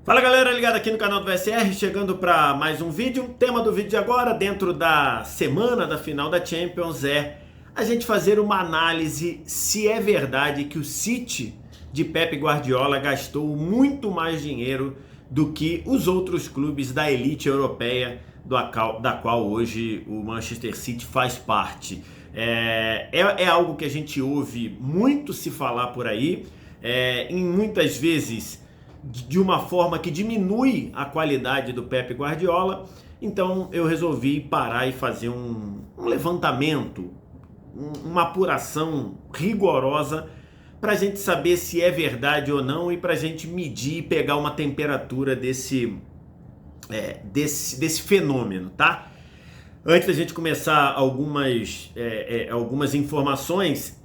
Fala galera, ligado aqui no canal do VSR, chegando para mais um vídeo. O tema do vídeo de agora, dentro da semana da final da Champions, é a gente fazer uma análise se é verdade que o City de Pep Guardiola gastou muito mais dinheiro do que os outros clubes da elite europeia, da qual hoje o Manchester City faz parte. É algo que a gente ouve muito se falar por aí, em muitas vezes de uma forma que diminui a qualidade do Pep Guardiola. Então eu resolvi parar e fazer um levantamento, uma apuração rigorosa para a gente saber se é verdade ou não e para a gente medir e pegar uma temperatura desse fenômeno, tá? Antes da gente começar algumas informações,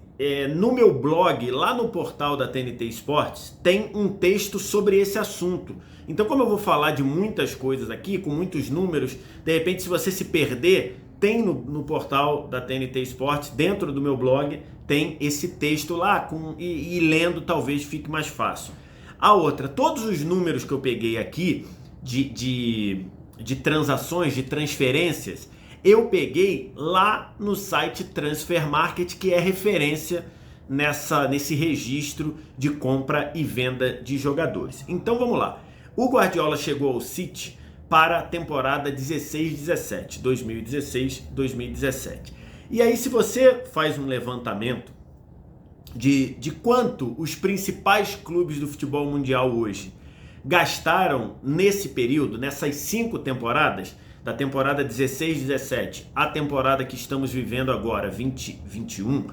no meu blog, lá no portal da TNT Esportes, tem um texto sobre esse assunto. Então, como eu vou falar de muitas coisas aqui, com muitos números, de repente, se você se perder, tem no portal da TNT Esportes, dentro do meu blog, tem esse texto lá, e lendo talvez fique mais fácil. A outra, todos os números que eu peguei aqui de transações, de transferências, eu peguei lá no site Transfer Market, que é referência nesse registro de compra e venda de jogadores. Então vamos lá. O Guardiola chegou ao City para a temporada 16-17, 2016-2017. E aí, se você faz um levantamento de quanto os principais clubes do futebol mundial hoje gastaram nesse período, nessas 5 temporadas, da temporada 16-17 à temporada que estamos vivendo agora, 20-21,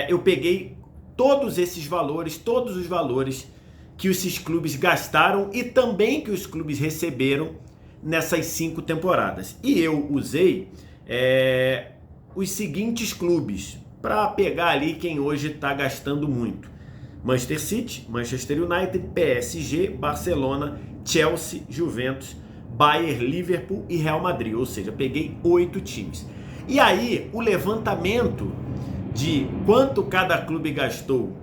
eu peguei todos os valores que esses clubes gastaram e também que os clubes receberam nessas 5 temporadas. E eu usei os seguintes clubes para pegar ali quem hoje está gastando muito: Manchester City, Manchester United, PSG, Barcelona, Chelsea, Juventus, Bayern, Liverpool e Real Madrid, ou seja, peguei 8 times. E aí, o levantamento de quanto cada clube gastou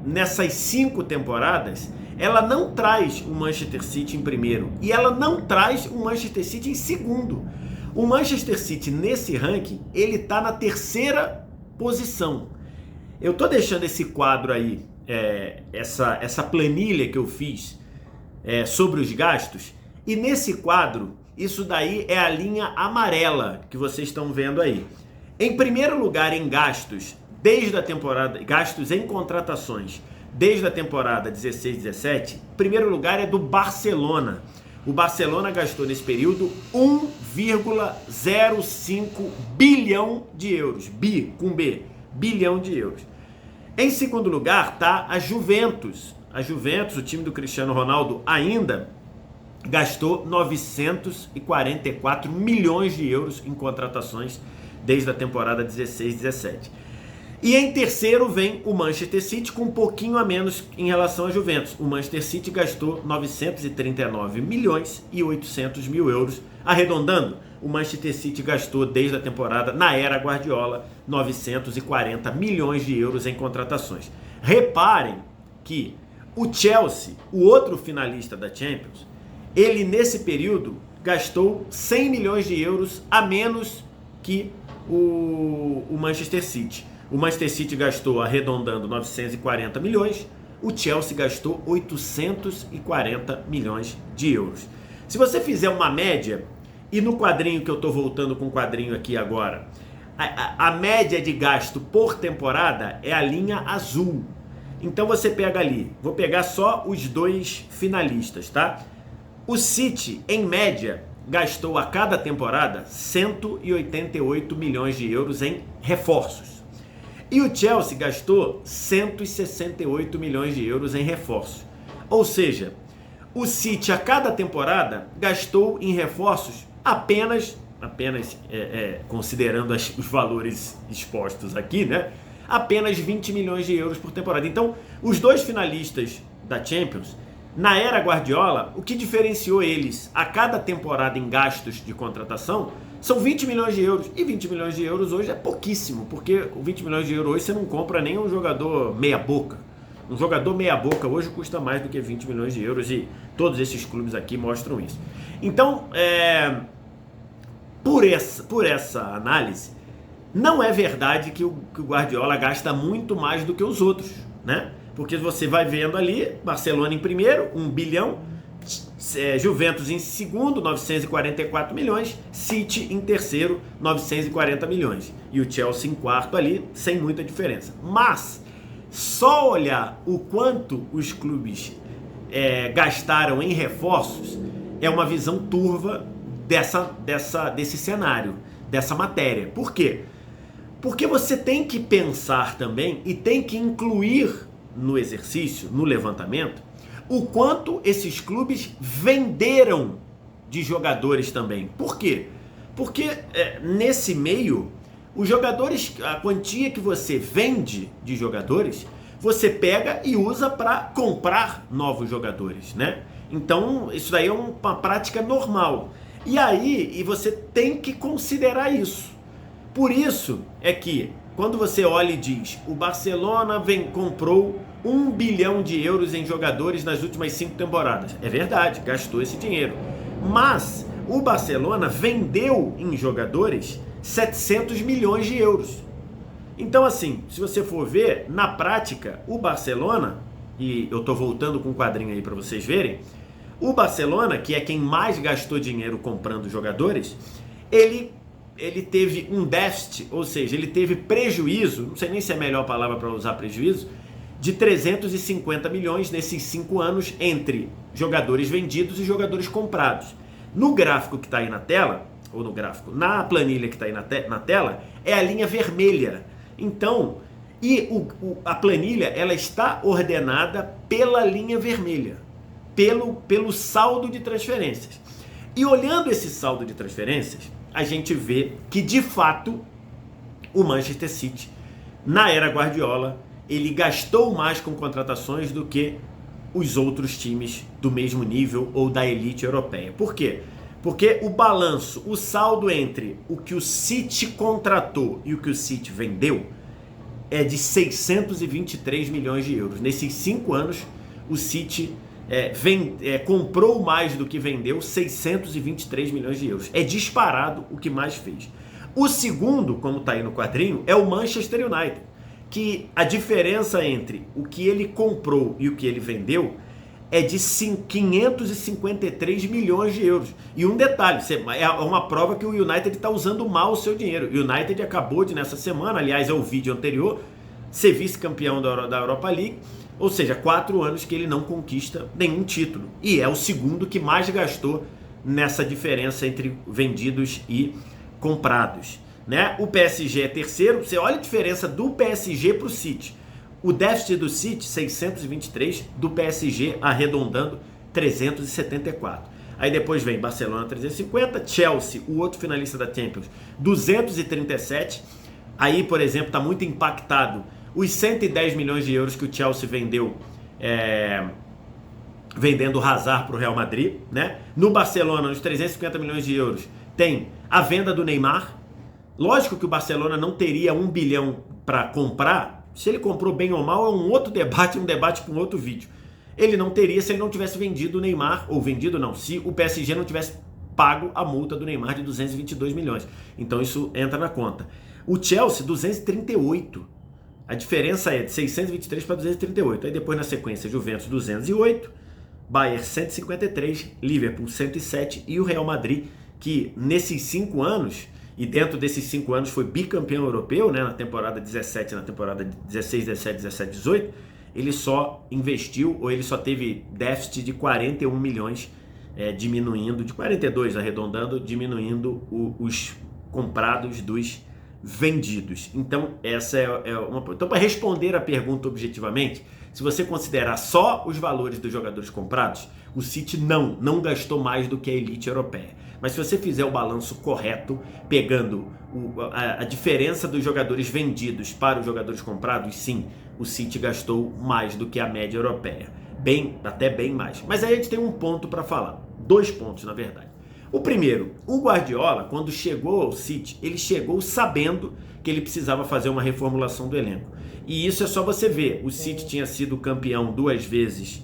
nessas 5 temporadas, ela não traz o Manchester City em primeiro e ela não traz o Manchester City em segundo. O Manchester City, nesse ranking, ele está na 3ª posição. Eu tô deixando esse quadro aí, essa planilha que eu fiz sobre os gastos. E nesse quadro, isso daí é a linha amarela que vocês estão vendo aí. Em primeiro lugar em gastos, desde a temporada, gastos em contratações, desde a temporada 16-17, primeiro lugar é do Barcelona. O Barcelona gastou nesse período 1,05 bilhão de euros. Bilhão de euros. Em segundo lugar está a Juventus. A Juventus, o time do Cristiano Ronaldo, ainda gastou 944 milhões de euros em contratações desde a temporada 16-17. E em terceiro vem o Manchester City, com um pouquinho a menos em relação à Juventus. O Manchester City gastou 939 milhões e 800 mil euros. Arredondando, o Manchester City gastou desde a temporada, na era Guardiola, 940 milhões de euros em contratações. Reparem que o Chelsea, o outro finalista da Champions, ele nesse período gastou 100 milhões de euros a menos que o Manchester City. O Manchester City gastou, arredondando, 940 milhões, o Chelsea gastou 840 milhões de euros. Se você fizer uma média, e no quadrinho que eu estou voltando com o quadrinho aqui agora, a média de gasto por temporada é a linha azul. Então você pega ali, vou pegar só os 2 finalistas, tá? O City, em média, gastou a cada temporada 188 milhões de euros em reforços. E o Chelsea gastou 168 milhões de euros em reforços. Ou seja, o City a cada temporada gastou em reforços apenas considerando os valores expostos aqui, né? Apenas 20 milhões de euros por temporada. Então, os 2 finalistas da Champions, na era Guardiola, o que diferenciou eles a cada temporada em gastos de contratação são 20 milhões de euros. E 20 milhões de euros hoje é pouquíssimo, porque 20 milhões de euros hoje você não compra nem um jogador meia boca. Um jogador meia boca hoje custa mais do que 20 milhões de euros e todos esses clubes aqui mostram isso. Então, por essa análise, não é verdade que o Guardiola gasta muito mais do que os outros, né? Porque você vai vendo ali, Barcelona em primeiro, 1 bilhão, Juventus em segundo, 944 milhões, City em terceiro, 940 milhões, e o Chelsea em quarto ali, sem muita diferença. Mas, só olhar o quanto os clubes gastaram em reforços é uma visão turva desse cenário, dessa matéria. Por quê? Porque você tem que pensar também e tem que incluir no exercício, no levantamento, o quanto esses clubes venderam de jogadores também. Por quê? Porque nesse meio, os jogadores, a quantia que você vende de jogadores, você pega e usa para comprar novos jogadores, né? Então, isso daí é uma prática normal. E aí, você tem que considerar isso. Por isso é que, quando você olha e diz, o Barcelona comprou 1 bilhão de euros em jogadores nas últimas 5 temporadas. É verdade, gastou esse dinheiro. Mas o Barcelona vendeu em jogadores 700 milhões de euros. Então, assim, se você for ver, na prática, o Barcelona, e eu tô voltando com um quadrinho aí para vocês verem, o Barcelona, que é quem mais gastou dinheiro comprando jogadores, ele teve um déficit, ou seja, ele teve prejuízo, não sei nem se é a melhor palavra para usar prejuízo, de 350 milhões nesses 5 anos entre jogadores vendidos e jogadores comprados. No gráfico que está aí na tela, ou no gráfico, na planilha que está aí na tela, é a linha vermelha. Então, a planilha ela está ordenada pela linha vermelha, pelo saldo de transferências. E olhando esse saldo de transferências, a gente vê que, de fato, o Manchester City, na era Guardiola, ele gastou mais com contratações do que os outros times do mesmo nível ou da elite europeia. Por quê? Porque o balanço, o saldo entre o que o City contratou e o que o City vendeu é de 623 milhões de euros. Nesses 5 anos, o City comprou mais do que vendeu, 623 milhões de euros. É disparado o que mais fez. O segundo, como está aí no quadrinho, é o Manchester United, que a diferença entre o que ele comprou e o que ele vendeu é de 553 milhões de euros. E um detalhe, é uma prova que o United está usando mal o seu dinheiro. O United acabou de, nessa semana, aliás, é o vídeo anterior, ser vice-campeão da Europa League, ou seja, 4 anos que ele não conquista nenhum título. E é o segundo que mais gastou nessa diferença entre vendidos e comprados, né? O PSG é terceiro. Você olha a diferença do PSG para o City. O déficit do City, 623, do PSG, arredondando, 374. Aí depois vem Barcelona, 350, Chelsea, o outro finalista da Champions, 237. Aí, por exemplo, está muito impactado os 110 milhões de euros que o Chelsea vendeu, vendendo o Hazard para o Real Madrid, né? No Barcelona, nos 350 milhões de euros, tem a venda do Neymar. Lógico que o Barcelona não teria 1 bilhão para comprar. Se ele comprou bem ou mal é um outro debate, um debate com outro vídeo. Ele não teria se ele não tivesse vendido o Neymar, ou vendido não, se o PSG não tivesse pago a multa do Neymar de 222 milhões. Então isso entra na conta. O Chelsea, 238. A diferença é de 623 para 238. Aí depois na sequência, Juventus, 208, Bayern, 153, Liverpool, 107 e o Real Madrid, que nesses 5 anos... E dentro desses 5 anos foi bicampeão europeu, né, na temporada 17, na temporada 16, 17, 17, 18, ele só investiu, ou ele só teve déficit de 41 milhões, diminuindo, de 42 arredondando, diminuindo os comprados dos vendidos. Então, essa é uma... Então, para responder a pergunta objetivamente, se você considerar só os valores dos jogadores comprados, o City não gastou mais do que a elite europeia. Mas se você fizer o balanço correto, pegando a diferença dos jogadores vendidos para os jogadores comprados, sim, o City gastou mais do que a média europeia. Até bem mais. Mas aí a gente tem um ponto para falar. 2 pontos, na verdade. O primeiro, o Guardiola, quando chegou ao City, ele chegou sabendo que ele precisava fazer uma reformulação do elenco. E isso é só você ver. O City tinha sido campeão duas vezes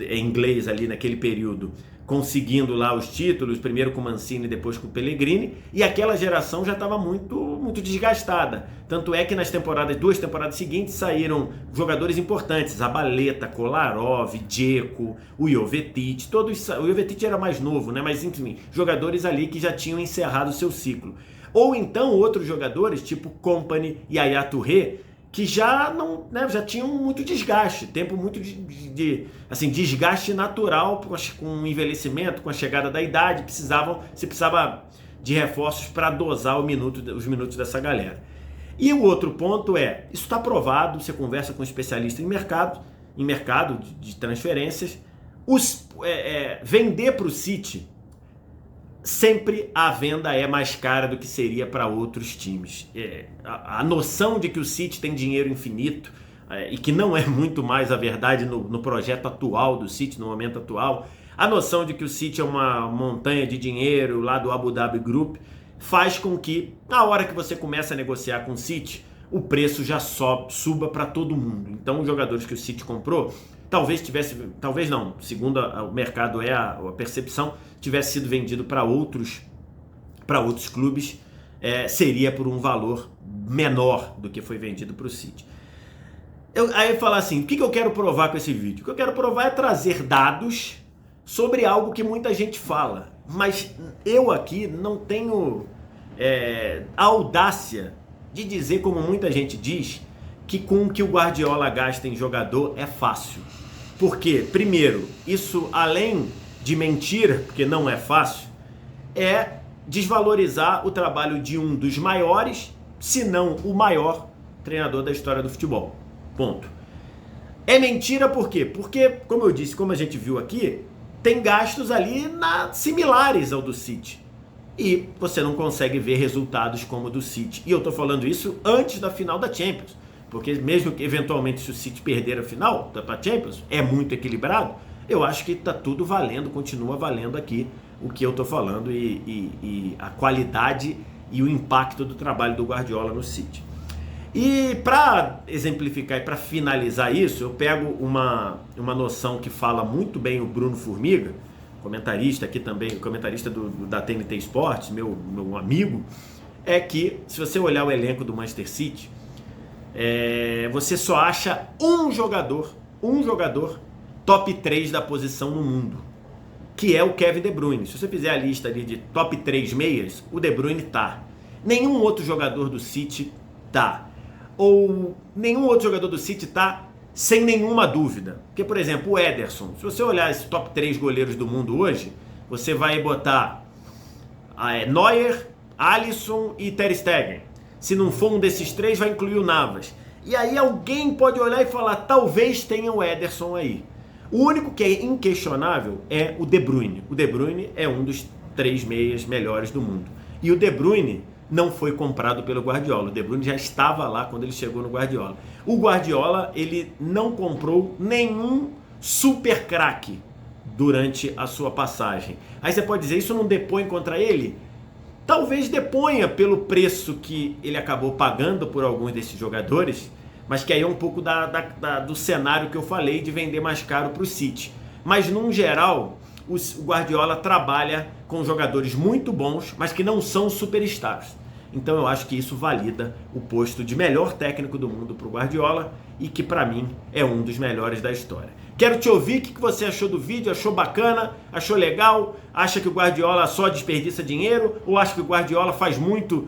em inglês ali naquele período, conseguindo lá os títulos, primeiro com o Mancini e depois com o Pellegrini, e aquela geração já estava muito desgastada. Tanto é que nas duas temporadas seguintes saíram jogadores importantes, Zabaleta, Kolarov, Dzeko, o Jovetic, o Jovetic era mais novo, né? Mas enfim, jogadores ali que já tinham encerrado o seu ciclo. Ou então outros jogadores, tipo Kompany e Yaya Touré, que já não, né, já tinham muito desgaste, tempo muito assim, desgaste natural com o envelhecimento, com a chegada da idade, se precisava de reforços para dosar os minutos dessa galera. E o outro ponto isso está provado, você conversa com especialistas em mercado de transferências, vender para o City, sempre a venda é mais cara do que seria para outros times. A noção de que o City tem dinheiro infinito, e que não é muito mais a verdade no projeto atual do City, no momento atual, a noção de que o City é uma montanha de dinheiro lá do Abu Dhabi Group, faz com que, na hora que você começa a negociar com o City, o preço já suba para todo mundo. Então, os jogadores que o City comprou, talvez não, segundo o mercado a percepção, tivesse sido vendido para outros clubes, seria por um valor menor do que foi vendido para o City. Aí eu falo assim, o que eu quero provar com esse vídeo? O que eu quero provar é trazer dados sobre algo que muita gente fala, mas eu aqui não tenho a audácia de dizer, como muita gente diz, que com o que o Guardiola gasta em jogador é fácil. Porque, primeiro, isso além de mentira, porque não é fácil, é desvalorizar o trabalho de um dos maiores, se não o maior treinador da história do futebol. Ponto. É mentira por quê? Porque, como eu disse, como a gente viu aqui, tem gastos ali similares ao do City. E você não consegue ver resultados como o do City. E eu tô falando isso antes da final da Champions. Porque mesmo que eventualmente se o City perder a final da Champions, é muito equilibrado, eu acho que tá tudo valendo, continua valendo aqui o que eu tô falando e a qualidade e o impacto do trabalho do Guardiola no City. E para exemplificar e para finalizar isso, eu pego uma noção que fala muito bem o Bruno Formiga, comentarista aqui também, comentarista da TNT Sports, meu amigo, é que se você olhar o elenco do Manchester City, você só acha um jogador top 3 da posição no mundo, que é o Kevin De Bruyne. Se você fizer a lista ali de top 3 meias, o De Bruyne tá. Nenhum outro jogador do City tá. Ou nenhum outro jogador do City tá sem nenhuma dúvida. Porque, por exemplo, o Ederson, se você olhar esses top 3 goleiros do mundo hoje, você vai botar Neuer, Alisson e Ter Stegen. Se não for um desses três, vai incluir o Navas. E aí alguém pode olhar e falar, talvez tenha o Ederson aí. O único que é inquestionável é o De Bruyne. O De Bruyne é um dos 3 meias melhores do mundo. E o De Bruyne não foi comprado pelo Guardiola. O De Bruyne já estava lá quando ele chegou no Guardiola. O Guardiola, ele não comprou nenhum super craque durante a sua passagem. Aí você pode dizer, isso não depõe contra ele? Talvez deponha pelo preço que ele acabou pagando por alguns desses jogadores, mas que aí é um pouco do cenário que eu falei de vender mais caro para o City. Mas, num geral, o Guardiola trabalha com jogadores muito bons, mas que não são superstars. Então eu acho que isso valida o posto de melhor técnico do mundo para o Guardiola e que, para mim, é um dos melhores da história. Quero te ouvir, o que você achou do vídeo? Achou bacana? Achou legal? Acha que o Guardiola só desperdiça dinheiro? Ou acha que o Guardiola faz muito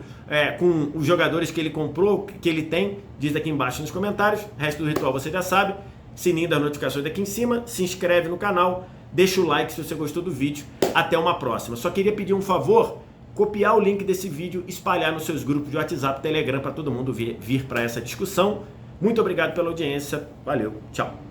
com os jogadores que ele comprou, que ele tem? Diz aqui embaixo nos comentários. O resto do ritual você já sabe. Sininho das notificações aqui em cima. Se inscreve no canal. Deixa o like se você gostou do vídeo. Até uma próxima. Só queria pedir um favor. Copiar o link desse vídeo, espalhar nos seus grupos de WhatsApp e Telegram para todo mundo vir para essa discussão. Muito obrigado pela audiência. Valeu. Tchau.